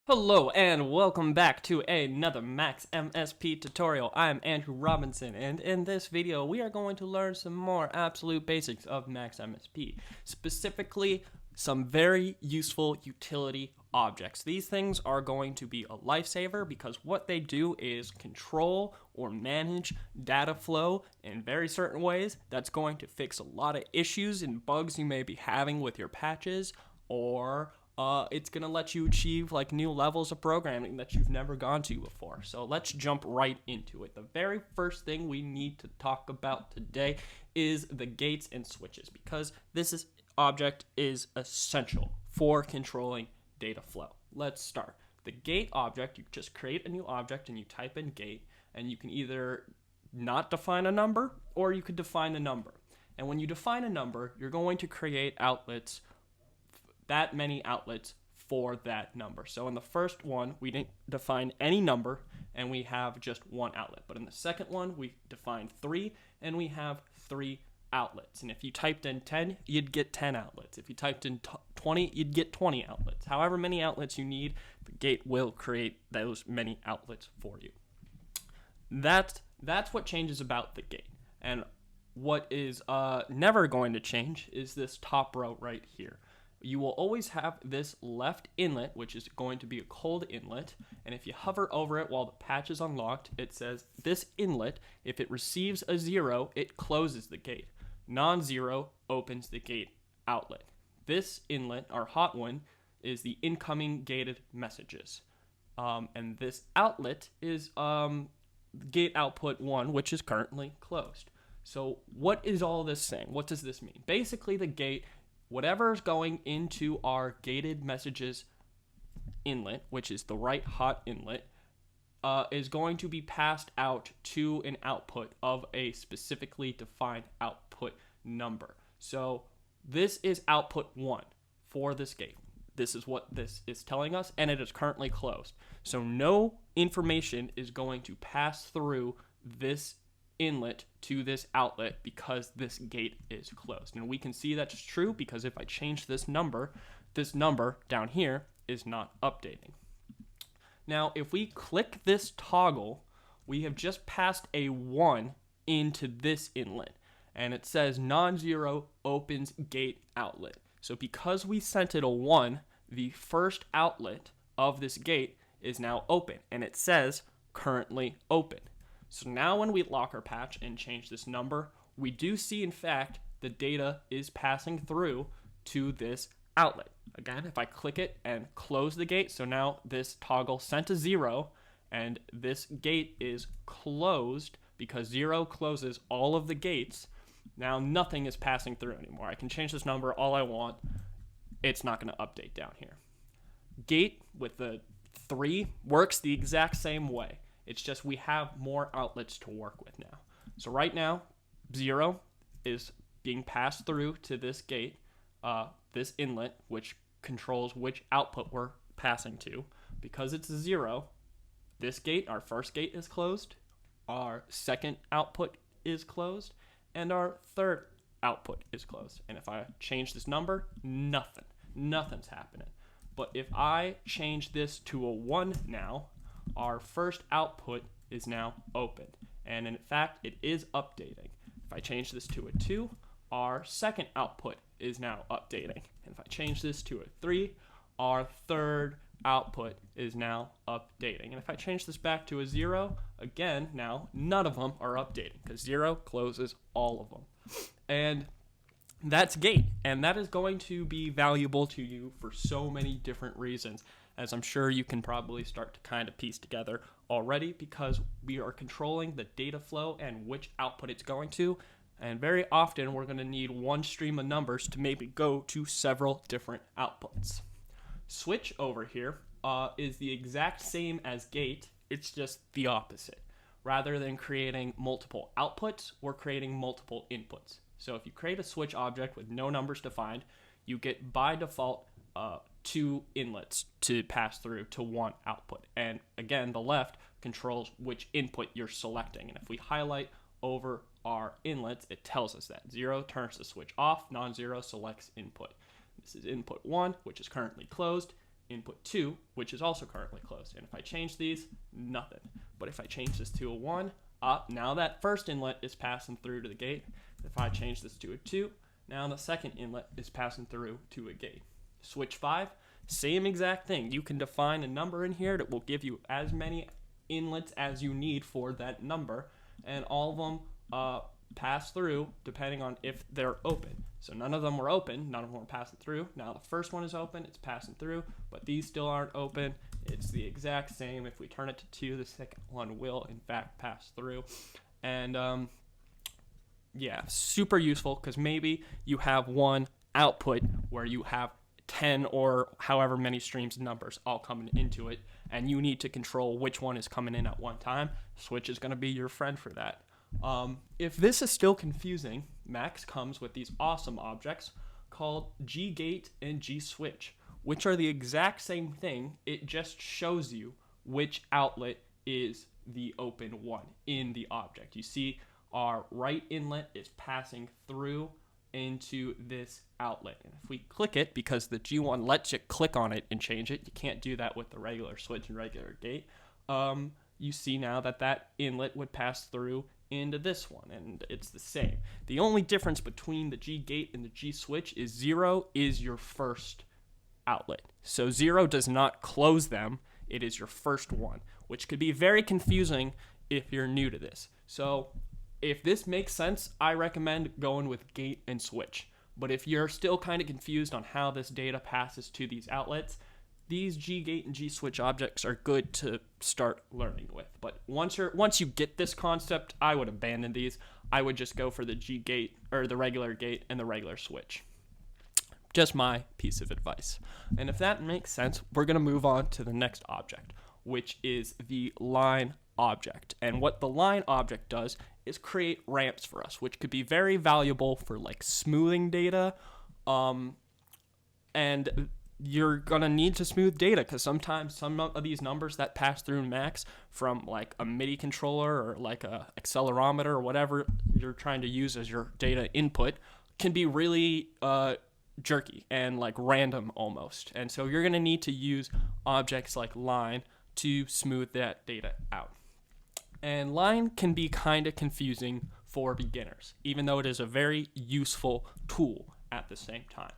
Hello and welcome back to another Max MSP tutorial. I'm Andrew Robinson, and in this video we are going to learn some more absolute basics of Max MSP. Specifically, some very useful utility objects. These things are going to be a lifesaver because what they do is control or manage data flow in very certain ways. That's going to fix a lot of issues and bugs you may be having with your patches, or it's going to let you achieve like new levels of programming that you've never gone to before. So let's jump right into it. The very first thing we need to talk about today is the gates and switches, because object is essential for controlling data flow. Let's start. The gate object, you just create a new object and you type in gate, and you can either not define a number or you could define a number. And when you define a number, you're going to create outlets, that many outlets for that number. So in the first one, we didn't define any number and we have just one outlet. But in the second one, we defined 3 and we have 3 outlets. And if you typed in 10, you'd get 10 outlets. If you typed in 20, you'd get 20 outlets. However many outlets you need, the gate will create those many outlets for you. That's what changes about the gate. And what is never going to change is this top row right here. You will always have this left inlet, which is going to be a cold inlet, and if you hover over it while the patch is unlocked, it says this inlet, if it receives a 0, it closes the gate. Non-zero opens the gate outlet. This inlet, our hot one, is the incoming gated messages. And this outlet is gate output 1, which is currently closed. So what is all this saying? What does this mean? Basically, the gate, whatever is going into our gated messages inlet, which is the right hot inlet, is going to be passed out to an output of a specifically defined output number. So this is output 1 for this gate. This is what this is telling us, and it is currently closed. So no information is going to pass through this inlet to this outlet because this gate is closed. And we can see that's true because if I change this number down here is not updating. Now, if we click this toggle, we have just passed a 1 into this inlet, and it says non-zero opens gate outlet. So because we sent it a 1, the first outlet of this gate is now open, and it says currently open. So now when we lock our patch and change this number, we do see, in fact, the data is passing through to this outlet. Again, if I click it and close the gate, so now this toggle sent a 0, and this gate is closed because 0 closes all of the gates. Now nothing is passing through anymore. I can change this number all I want. It's not going to update down here. Gate with the 3 works the exact same way. It's just we have more outlets to work with now. So right now, 0 is being passed through to this gate, this inlet, which controls which output we're passing to. Because it's a 0, this gate, our first gate, is closed, our second output is closed, and our third output is closed. And if I change this number, nothing's happening. But if I change this to a 1 now, our first output is now open, and in fact it is updating. If I change this to a 2, our second output is now updating, and if I change this to a 3, our third output is now updating. And if I change this back to a 0, again, now none of them are updating because 0 closes all of them. And that's gate, and that is going to be valuable to you for so many different reasons, as I'm sure you can probably start to kind of piece together already, because we are controlling the data flow and which output it's going to, and very often we're going to need one stream of numbers to maybe go to several different outputs. Switch over here is the exact same as gate, it's just the opposite. Rather than creating multiple outputs, we're creating multiple inputs. So if you create a switch object with no numbers defined, you get by default 2 inlets to pass through to 1 output. And again, the left controls which input you're selecting. And if we highlight over our inlets, it tells us that 0 turns the switch off, non-zero selects input. This is input 1, which is currently closed. input 2, which is also currently closed. And if I change these, nothing. But if I change this to a 1, now that first inlet is passing through to the gate. If I change this to a 2, now the second inlet is passing through to a gate. Switch 5, same exact thing. You can define a number in here that will give you as many inlets as you need for that number, and all of them pass through depending on if they're open. So none of them were open, none of them were passing through. Now the first one is open, it's passing through, but these still aren't open. It's the exact same. If we turn it to 2, the second one will in fact pass through. And yeah, super useful, because maybe you have one output where you have 10 or however many streams of numbers all coming into it, and you need to control which one is coming in at one time. Switch is going to be your friend for that. If this is still confusing, Max comes with these awesome objects called G-Gate and G-Switch, which are the exact same thing. It just shows you which outlet is the open one in the object. You see our right inlet is passing through into this outlet, and if we click it, because the G1 lets you click on it and change it, you can't do that with the regular switch and regular gate. You see now that that inlet would pass through into this one, and it's the same. The only difference between the G gate and the G switch is 0 is your first outlet. So 0 does not close them, it is your first one, which could be very confusing if you're new to this. So if this makes sense, I recommend going with gate and switch. But if you're still kind of confused on how this data passes to these outlets, these G-Gate and G-Switch objects are good to start learning with. But once you get this concept, I would abandon these. I would just go for the G-Gate, or the regular gate, and the regular switch. Just my piece of advice. And if that makes sense, we're going to move on to the next object, which is the line object. And what the line object does is create ramps for us, which could be very valuable for like smoothing data. And you're gonna need to smooth data, because sometimes some of these numbers that pass through Max from like a MIDI controller or like a accelerometer or whatever you're trying to use as your data input can be really jerky and like random almost. And so you're gonna need to use objects like line to smooth that data out. And line can be kind of confusing for beginners, even though it is a very useful tool at the same time.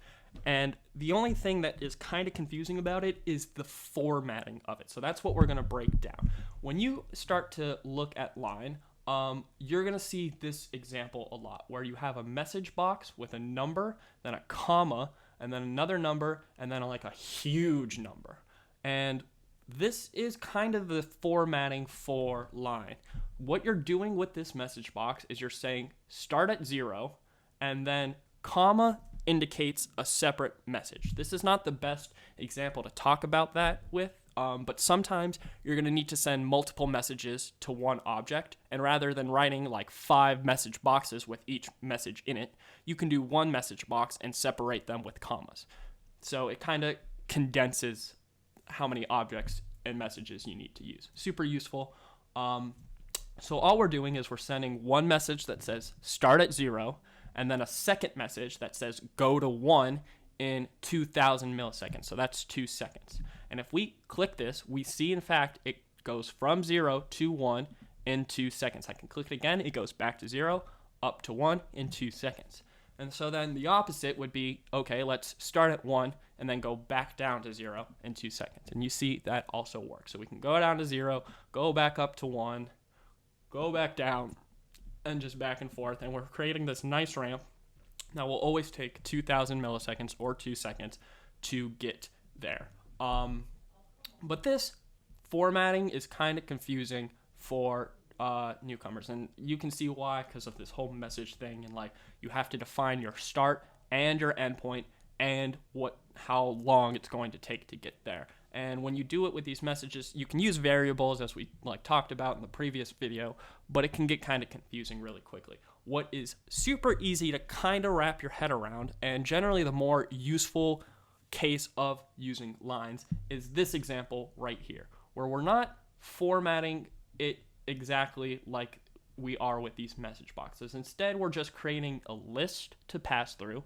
And the only thing that is kind of confusing about it is the formatting of it. So that's what we're going to break down. When you start to look at line, you're going to see this example a lot, where you have a message box with a number, then a comma, and then another number, and then like a huge number. And this is kind of the formatting for line. What you're doing with this message box is you're saying start at 0, and then comma indicates a separate message. This is not the best example to talk about that with, but sometimes you're going to need to send multiple messages to one object, and rather than writing like 5 message boxes with each message in it, you can do one message box and separate them with commas. So it kind of condenses how many objects and messages you need to use. Super useful. So all we're doing is we're sending one message that says start at 0, and then a second message that says go to 1 in 2,000 milliseconds. So that's 2 seconds. And if we click this, we see in fact it goes from 0 to 1 in 2 seconds. I can click it again, it goes back to 0, up to 1 in 2 seconds. And so then the opposite would be, okay, let's start at 1 and then go back down to 0 in 2 seconds. And you see that also works. So we can go down to 0, go back up to 1, go back down, and just back and forth. And we're creating this nice ramp that will always take 2,000 milliseconds or 2 seconds to get there. But this formatting is kind of confusing for newcomers, and you can see why, because of this whole message thing, and like you have to define your start and your endpoint and how long it's going to take to get there. And when you do it with these messages, you can use variables, as we like talked about in the previous video, but it can get kind of confusing really quickly. What is super easy to kind of wrap your head around, and generally the more useful case of using lines, is this example right here, where we're not formatting it exactly like we are with these message boxes. Instead, we're just creating a list to pass through,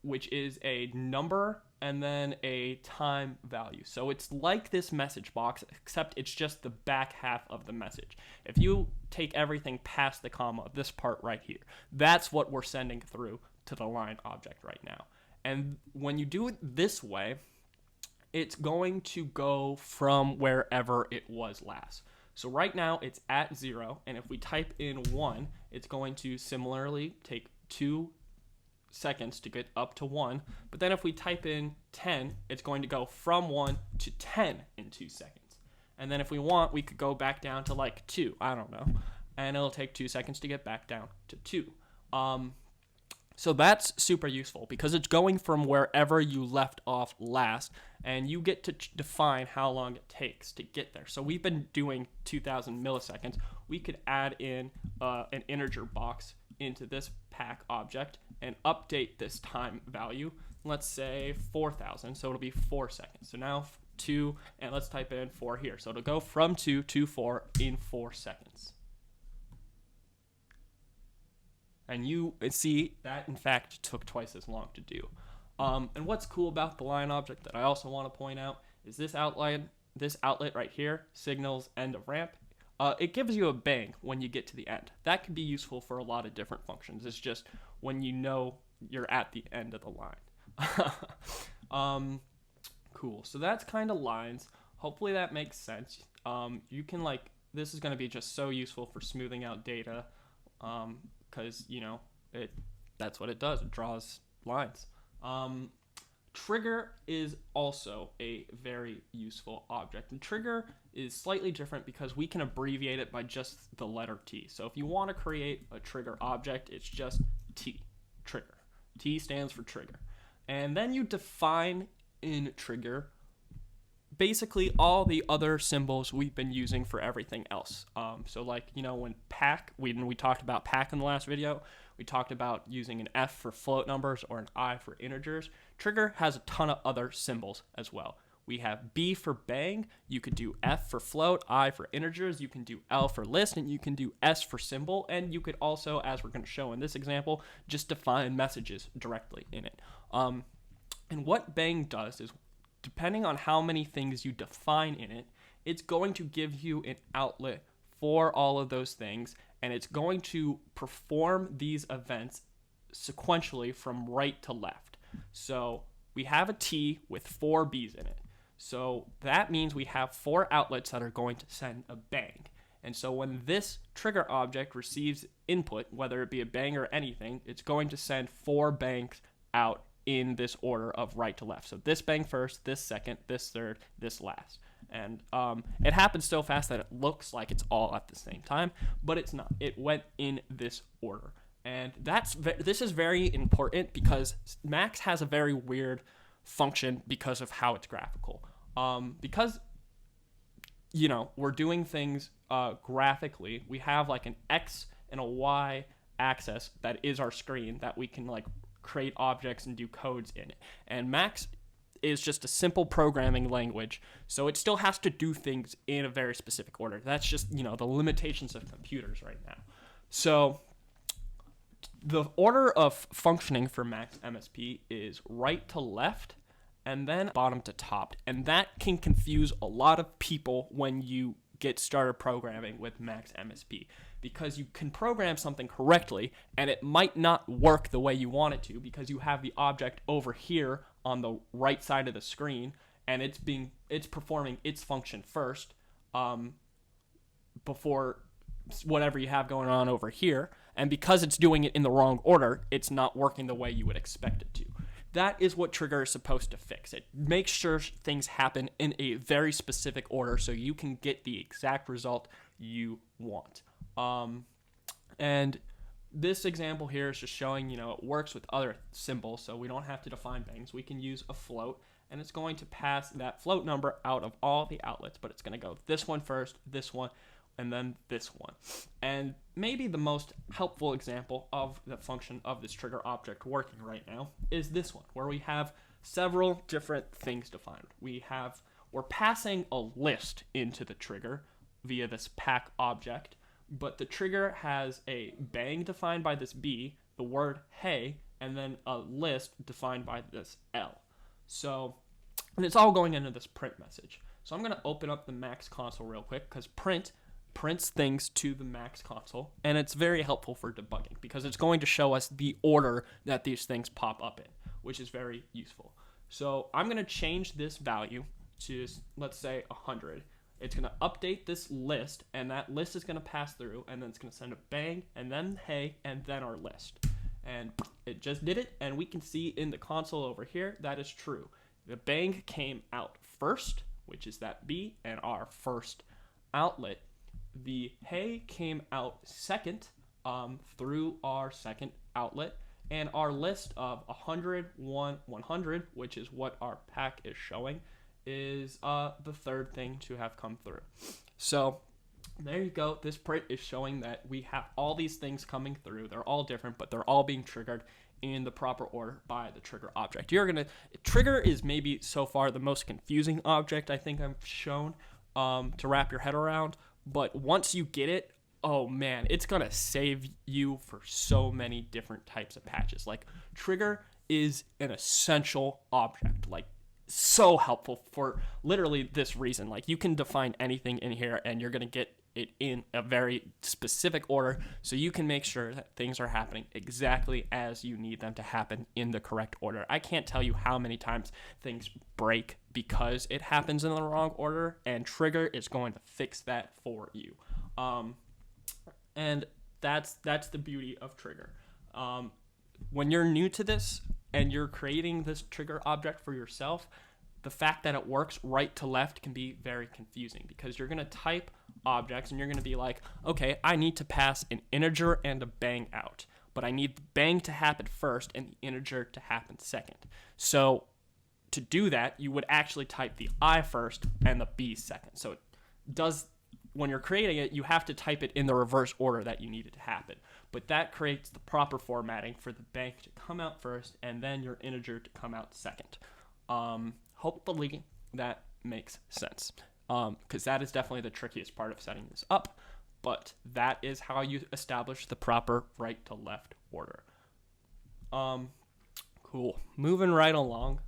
which is a number and then a time value. So it's like this message box, except it's just the back half of the message. If you take everything past the comma, this part right here, that's what we're sending through to the line object right now. And when you do it this way, it's going to go from wherever it was last. So right now it's at 0, and if we type in 1, it's going to similarly take 2 seconds to get up to 1. But then if we type in 10, it's going to go from 1 to 10 in 2 seconds. And then if we want, we could go back down to like 2, I don't know. And it'll take 2 seconds to get back down to 2. So that's super useful because it's going from wherever you left off last, and you get to define how long it takes to get there. So we've been doing 2,000 milliseconds. We could add in an integer box into this pack object and update this time value. Let's say 4,000, so it'll be 4 seconds. So now 2, and let's type in 4 here. So it'll go from 2 to 4 in 4 seconds. And you see that, in fact, took twice as long to do. And what's cool about the line object that I also want to point out is this outlet right here signals end of ramp. It gives you a bang when you get to the end. That can be useful for a lot of different functions. It's just when you know you're at the end of the line. Cool. So that's kind of lines. Hopefully that makes sense. You can this is going to be just so useful for smoothing out data. Because that's what it does. It draws lines. Trigger is also a very useful object, and trigger is slightly different because we can abbreviate it by just the letter T. So if you want to create a trigger object, it's just T, trigger. T stands for trigger. And then you define in trigger basically all the other symbols we've been using for everything else. So when pack, when we talked about pack in the last video, we talked about using an F for float numbers or an I for integers. Trigger has a ton of other symbols as well. We have B for bang, you could do F for float, I for integers, you can do L for list, and you can do S for symbol, and you could also, as we're going to show in this example, just define messages directly in it. And what bang does is, depending on how many things you define in it, it's going to give you an outlet for all of those things, and it's going to perform these events sequentially from right to left. So we have a T with 4 B's in it. So that means we have 4 outlets that are going to send a bang. And so when this trigger object receives input, whether it be a bang or anything, it's going to send 4 bangs out in this order of right to left. So this bang first, this second, this third, this last. And it happens so fast that it looks like it's all at the same time, but it's not. It went in this order. And this is very important because Max has a very weird function because of how it's graphical. Because we're doing things graphically, we have like an X and a Y axis that is our screen that we can create objects and do codes in it. And Max is just a simple programming language, so it still has to do things in a very specific order. That's just, the limitations of computers right now. So the order of functioning for Max MSP is right to left and then bottom to top. And that can confuse a lot of people when you get started programming with Max MSP, because you can program something correctly and it might not work the way you want it to because you have the object over here on the right side of the screen and it's performing its function first before whatever you have going on over here, and because it's doing it in the wrong order, it's not working the way you would expect it to. That is what trigger is supposed to fix. It makes sure things happen in a very specific order so you can get the exact result you want. And this example here is just showing, it works with other symbols, so we don't have to define things. We can use a float, and it's going to pass that float number out of all the outlets, but it's going to go this one first, this one, and then this one. And maybe the most helpful example of the function of this trigger object working right now is this one, where we have several different things defined. We're passing a list into the trigger via this pack object, but the trigger has a bang defined by this B, the word hey, and then a list defined by this L. So, and it's all going into this print message. So I'm going to open up the Max console real quick because print prints things to the Max console, and it's very helpful for debugging because it's going to show us the order that these things pop up in, which is very useful. So I'm going to change this value to, let's say, 100. It's going to update this list, and that list is going to pass through, and then it's going to send a bang, and then hey, and then our list. And it just did it, and we can see in the console over here that is true. The bang came out first, which is that B, and our first outlet. The hey came out second through our second outlet, and our list of 100, 1, 100, which is what our pack is showing, is the third thing to have come through. So there you go. This print is showing that we have all these things coming through. They're all different, but they're all being triggered in the proper order by the trigger object. Trigger is maybe so far the most confusing object I think I've shown to wrap your head around. But once you get it, oh man, it's going to save you for so many different types of patches. Like, trigger is an essential object, like so helpful for literally this reason. Like, you can define anything in here and you're going to get it in a very specific order, so you can make sure that things are happening exactly as you need them to happen in the correct order. I can't tell you how many times things break because it happens in the wrong order, and trigger is going to fix that for you. And that's the beauty of trigger. When you're new to this and you're creating this trigger object for yourself, the fact that it works right to left can be very confusing because you're going to type objects and you're going to be like, okay, I need to pass an integer and a bang out, but I need the bang to happen first and the integer to happen second. So to do that, you would actually type the I first and the B second. So it does, when you're creating it, you have to type it in the reverse order that you need it to happen. But that creates the proper formatting for the bang to come out first and then your integer to come out second. Hopefully that makes sense, because that is definitely the trickiest part of setting this up, but that is how you establish the proper right to left order. Cool. Moving right along.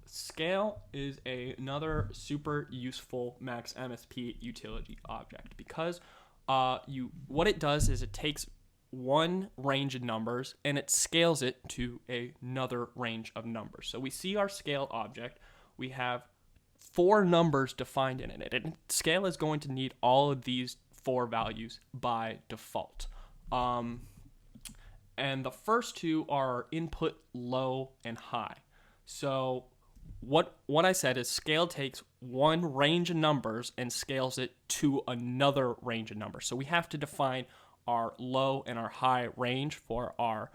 Scale is another super useful Max MSP utility object because what it does is it takes one range of numbers and it scales it to another range of numbers. So we see our scale object. We have 4 numbers defined in it, and scale is going to need all of these 4 values by default. And the first 2 are input low and high. So what I said is scale takes one range of numbers and scales it to another range of numbers. So we have to define our low and our high range for our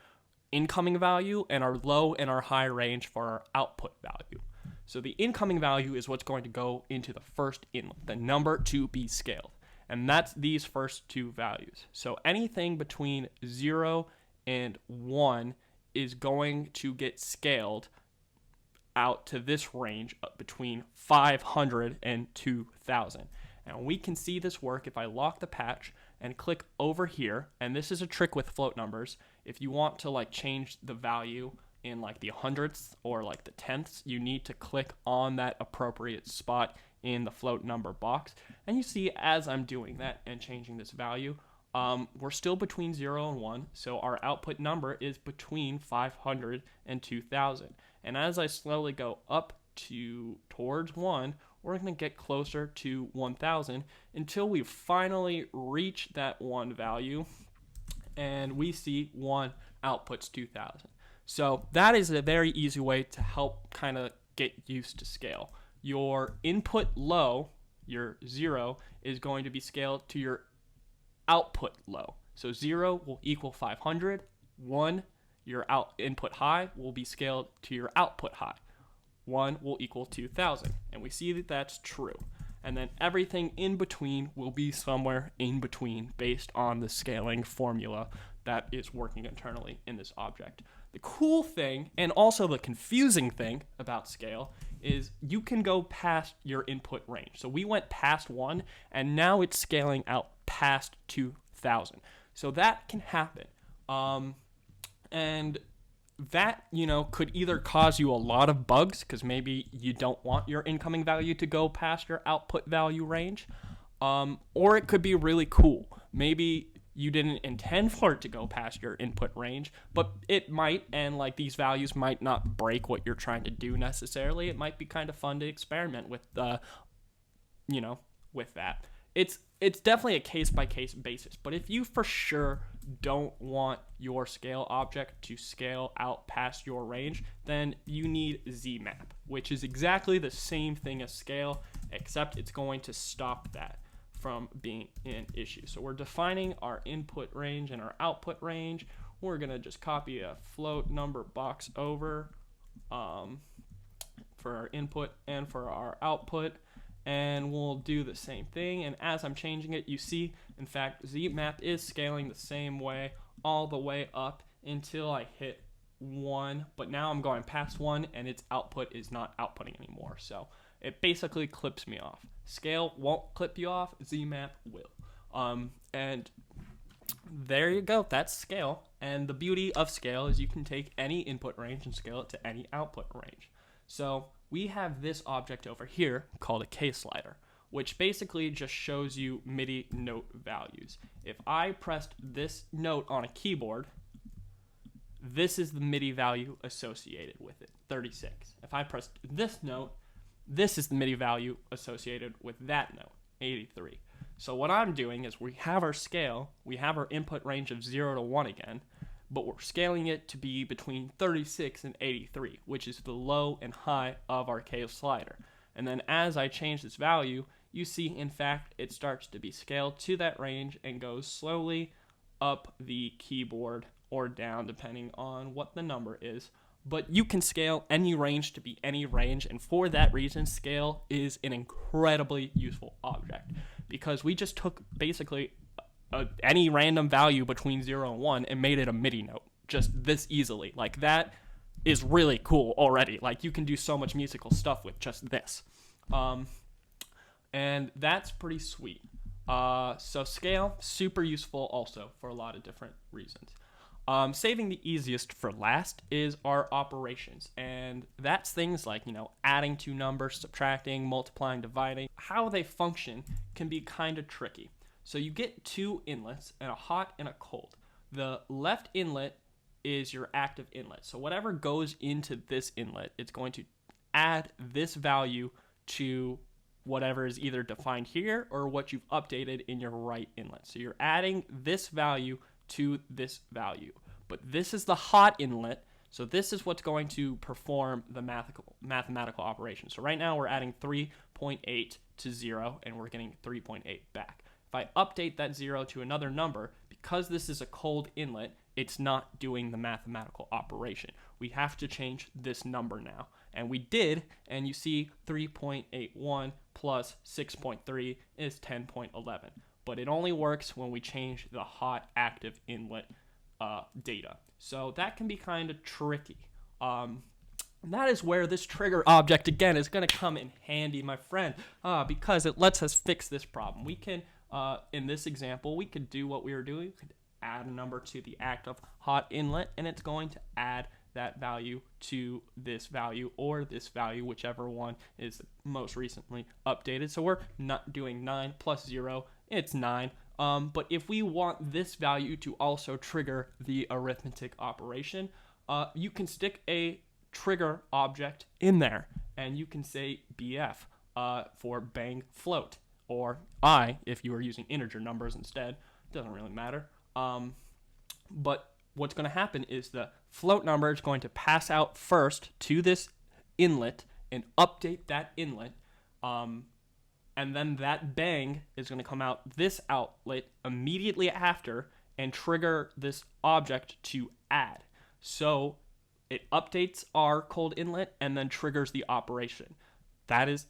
incoming value and our low and our high range for our output value. So the incoming value is what's going to go into the first inlet, the number to be scaled. And that's these first 2 values. So anything between 0 and 1 is going to get scaled out to this range between 500 and 2000. And we can see this work if I lock the patch and click over here, and this is a trick with float numbers. If you want to change the value in the hundredths or the tenths, you need to click on that appropriate spot in the float number box. And you see as I'm doing that and changing this value, we're still between 0 and 1, so our output number is between 500 and 2000. And as I slowly go up towards 1, we're going to get closer to 1000 until we finally reach that 1 value, and we see 1 outputs 2000. So that is a very easy way to help kind of get used to scale. Your input low, your 0, is going to be scaled to your output low. So 0 will equal 500. 1, your input high, will be scaled to your output high. 1 will equal 2000. And we see that that's true. And then everything in between will be somewhere in between based on the scaling formula that is working internally in this object. The cool thing, and also the confusing thing about scale, is you can go past your input range. So we went past 1, and now it's scaling out past 2000. So that can happen. And that, could either cause you a lot of bugs because maybe you don't want your incoming value to go past your output value range, or it could be really cool. Maybe you didn't intend for it to go past your input range, but it might, and like these values might not break what you're trying to do necessarily. It might be kind of fun to experiment with with that. It's definitely a case-by-case basis, but if you for sure don't want your scale object to scale out past your range, then you need ZMap, which is exactly the same thing as scale, except it's going to stop that from being an issue. So we're defining our input range and our output range. We're going to just copy a float number box over for our input and for our output, and we'll do the same thing. And as I'm changing it, you see, in fact, ZMap is scaling the same way all the way up until I hit 1, but now I'm going past 1 and its output is not outputting anymore. So it basically clips me off. Scale won't clip you off, ZMap will. And there you go, that's scale. And the beauty of scale is you can take any input range and scale it to any output range. So we have this object over here called a K-slider, which basically just shows you MIDI note values. If I pressed this note on a keyboard, this is the MIDI value associated with it, 36. If I pressed this note, this is the MIDI value associated with that note, 83. So what I'm doing is we have our scale, we have our input range of 0 to 1 again, but we're scaling it to be between 36 and 83, which is the low and high of our K slider. And then as I change this value, you see, in fact, it starts to be scaled to that range and goes slowly up the keyboard or down, depending on what the number is. But you can scale any range to be any range, and for that reason, scale is an incredibly useful object, because we just took basically any random value between 0 and 1 and made it a MIDI note just this easily. Like, that is really cool already. Like, you can do so much musical stuff with just this. And that's pretty sweet. So scale, super useful also for a lot of different reasons. Saving the easiest for last is our operations, and that's things like, adding two numbers, subtracting, multiplying, dividing. How they function can be kind of tricky. So you get two inlets, and a hot and a cold. The left inlet is your active inlet. So whatever goes into this inlet, it's going to add this value to whatever is either defined here or what you've updated in your right inlet. So you're adding this value to this value. But this is the hot inlet, so this is what's going to perform the mathematical operation. So right now we're adding 3.8 to 0, and we're getting 3.8 back. If I update that 0 to another number, because this is a cold inlet, it's not doing the mathematical operation. We have to change this number now. And we did, and you see 3.81 plus 6.3 is 10.11. But it only works when we change the hot active inlet data. So that can be kind of tricky. And that is where this trigger object, again, is going to come in handy, my friend, because it lets us fix this problem. We can, in this example, we could do what we were doing. We could add a number to the active hot inlet, and it's going to add that value to this value or this value, whichever one is most recently updated. So we're not doing 9 plus 0, it's 9. But if we want this value to also trigger the arithmetic operation, you can stick a trigger object in there, and you can say BF for bang float, or I if you were using integer numbers instead. Doesn't really matter. But what's going to happen is the float number is going to pass out first to this inlet and update that inlet, and then that bang is going to come out this outlet immediately after and trigger this object to add. So it updates our cold inlet and then triggers the operation. That is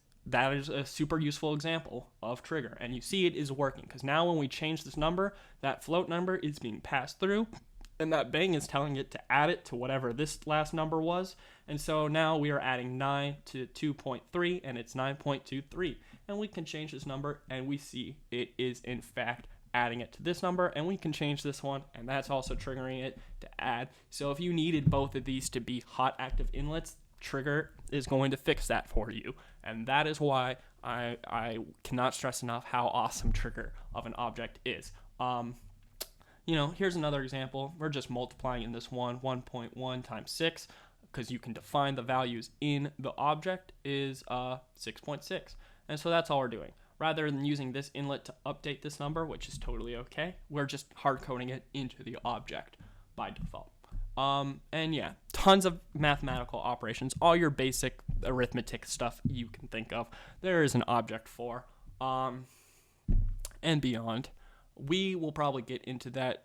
a super useful example of trigger, and you see it is working, because now when we change this number, that float number is being passed through, and that bang is telling it to add it to whatever this last number was. And so now we are adding 9 to 2.3, and it's 9.23. And we can change this number, and we see it is, in fact, adding it to this number, and we can change this one, and that's also triggering it to add. So if you needed both of these to be hot active inlets, trigger is going to fix that for you. And that is why I cannot stress enough how awesome trigger of an object is. Here's another example. We're just multiplying in this 1.1 times 6, because you can define the values in the object is 6.6. And so that's all we're doing. Rather than using this inlet to update this number, which is totally okay, we're just hard coding it into the object by default. And yeah, tons of mathematical operations, all your basic arithmetic stuff you can think of, there is an object for, and beyond. We will probably get into that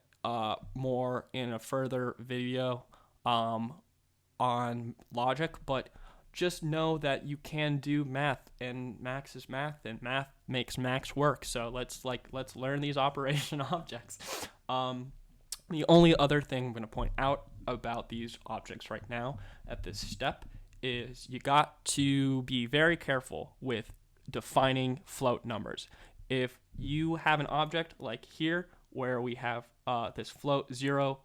more in a further video on logic, but just know that you can do math, and Max is math, and math makes Max work. So let's learn these operation objects. The only other thing I'm going to point out about these objects right now at this step is you got to be very careful with defining float numbers. If you have an object like here where we have this float 0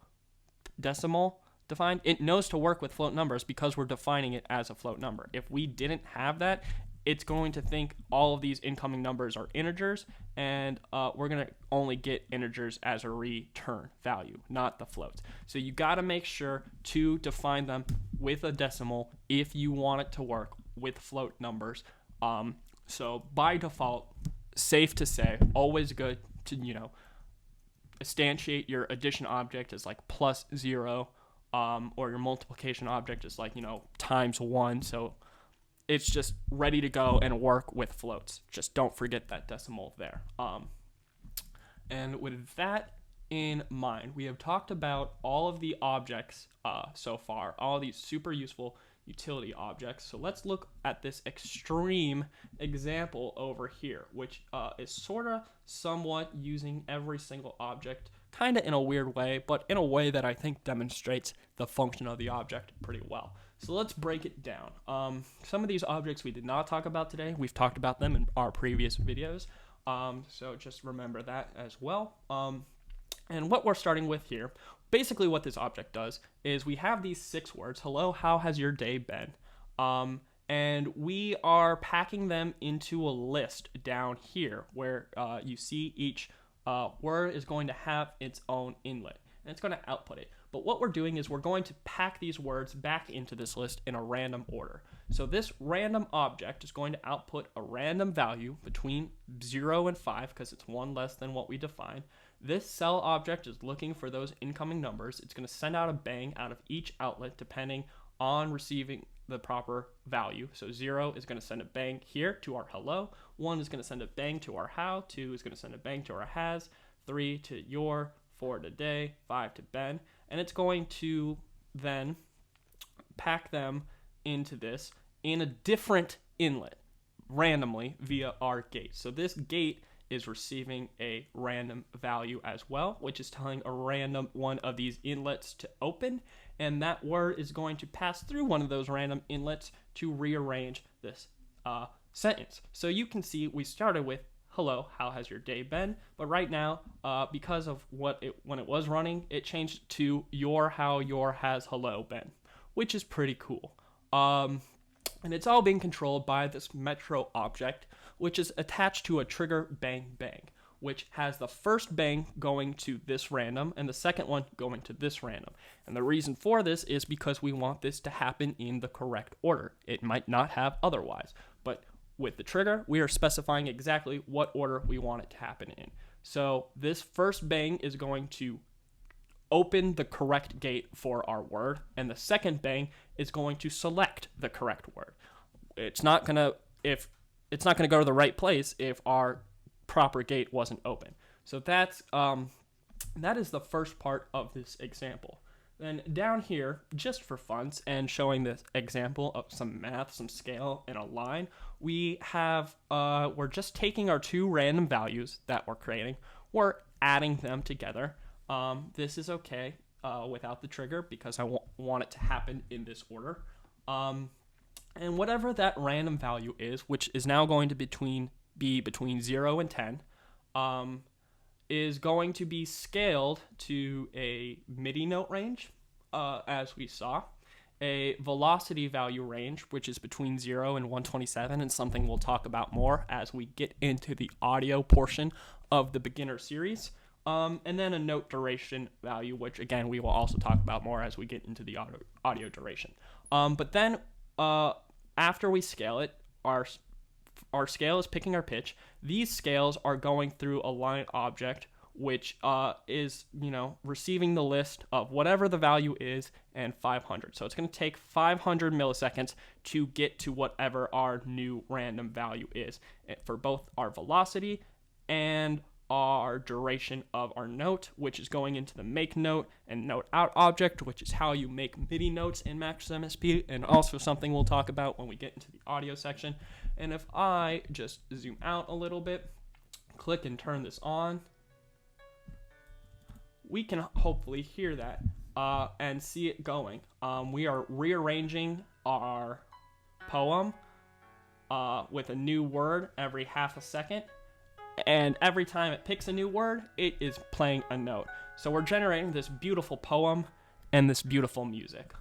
decimal defined, it knows to work with float numbers because we're defining it as a float number. If we didn't have that, it's going to think all of these incoming numbers are integers, and we're going to only get integers as a return value, not the floats. So you got to make sure to define them with a decimal if you want it to work with float numbers. So by default, safe to say, always good to, instantiate your addition object as like plus 0, or your multiplication object is like, times 1. So it's just ready to go and work with floats. Just don't forget that decimal there. And with that in mind, we have talked about all of the objects so far, all these super useful utility objects. So let's look at this extreme example over here, which is sort of somewhat using every single object, kind of in a weird way, but in a way that I think demonstrates the function of the object pretty well. So let's break it down. Some of these objects we did not talk about today. We've talked about them in our previous videos. So just remember that as well. And what we're starting with here, basically what this object does is we have these 6 words. Hello, how has your day been? And we are packing them into a list down here where you see each word is going to have its own inlet, and it's going to output it. But what we're doing is we're going to pack these words back into this list in a random order. So this random object is going to output a random value between 0 and 5 because it's 1 less than what we defined. This cell object is looking for those incoming numbers. It's going to send out a bang out of each outlet depending on receiving the proper value. So 0 is going to send a bang here to our hello. 1 is going to send a bang to our how. 2 is going to send a bang to our has. 3 to your. 4 to day. 5 to Ben. And it's going to then pack them into this in a different inlet randomly via our gate. So this gate is receiving a random value as well, which is telling a random one of these inlets to open, and that word is going to pass through one of those random inlets to rearrange this sentence. So you can see we started with hello, how has your day been? But right now, because of when it was running, it changed to your how your has hello been, which is pretty cool. And it's all being controlled by this metro object, which is attached to a trigger bang bang, which has the first bang going to this random and the second one going to this random. And the reason for this is because we want this to happen in the correct order. It might not have otherwise, but with the trigger, we are specifying exactly what order we want it to happen in. So this first bang is going to open the correct gate for our word, and the second bang is going to select the correct word. It's not gonna go to the right place if our proper gate wasn't open. So that is the first part of this example. Then down here, just for fun and showing this example of some math, some scale, and a line, we have we're just taking our 2 random values that we're creating, we're adding them together. This is okay without the trigger because I want it to happen in this order. And whatever that random value is, which is now going to be between 0 and 10, is going to be scaled to a MIDI note range, as we saw, a velocity value range, which is between 0 and 127, and something we'll talk about more as we get into the audio portion of the beginner series, and then a note duration value, which again we will also talk about more as we get into the audio duration. But then after we scale it, our scale is picking our pitch. These scales are going through a line object, which is, receiving the list of whatever the value is and 500. So it's going to take 500 milliseconds to get to whatever our new random value is for both our velocity and our duration of our note, which is going into the make note and note out object, which is how you make MIDI notes in Max MSP, and also something we'll talk about when we get into the audio section. And if I just zoom out a little bit, click and turn this on, we can hopefully hear that and see it going. We are rearranging our poem with a new word every half a second. And every time it picks a new word, it is playing a note. So we're generating this beautiful poem and this beautiful music.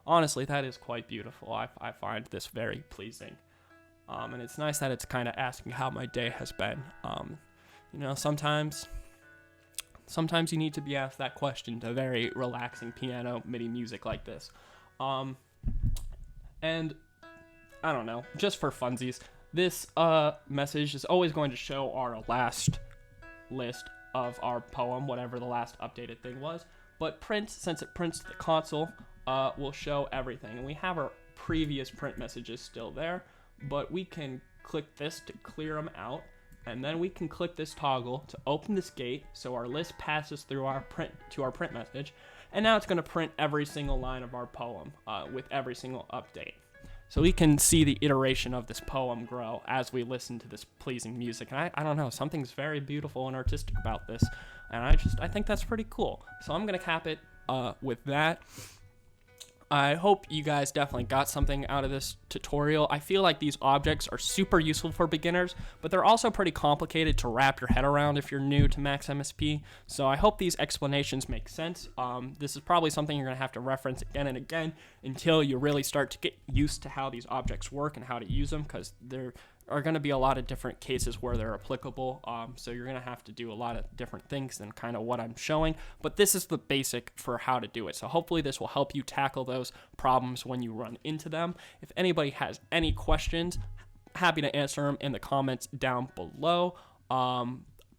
Honestly, that is quite beautiful. I find this very pleasing. And it's nice that it's kind of asking how my day has been. Sometimes you need to be asked that question to very relaxing piano MIDI music like this. And I don't know, just for funsies, this message is always going to show our last list of our poem, whatever the last updated thing was. But print, since it prints to the console, will show everything. And we have our previous print messages still there, but we can click this to clear them out. And then we can click this toggle to open this gate so our list passes through our print to our print message. And now it's going to print every single line of our poem with every single update. So we can see the iteration of this poem grow as we listen to this pleasing music. And I don't know, something's very beautiful and artistic about this. And I think that's pretty cool. So I'm going to cap it with that. I hope you guys definitely got something out of this tutorial. I feel like these objects are super useful for beginners, but they're also pretty complicated to wrap your head around if you're new to Max MSP. So I hope these explanations make sense. This is probably something you're going to have to reference again and again until you really start to get used to how these objects work and how to use them, because there are going to be a lot of different cases where they're applicable. So you're going to have to do a lot of different things than kind of what I'm showing. But this is the basic for how to do it. So hopefully this will help you tackle those problems when you run into them. If anybody has any questions, happy to answer them in the comments down below.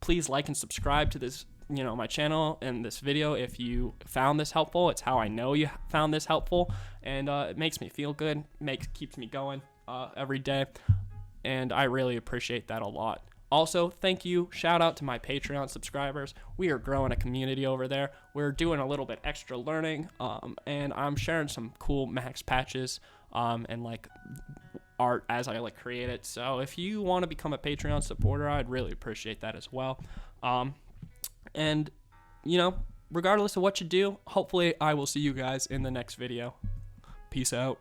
Please like and subscribe to this, my channel and this video if you found this helpful. It's how I know you found this helpful, and it makes me feel good, keeps me going every day. And I really appreciate that a lot. Also, thank you. Shout out to my Patreon subscribers. We are growing a community over there. We're doing a little bit extra learning, and I'm sharing some cool Max patches and art as I create it. So if you want to become a Patreon supporter, I'd really appreciate that as well. And regardless of what you do, hopefully I will see you guys in the next video. Peace out.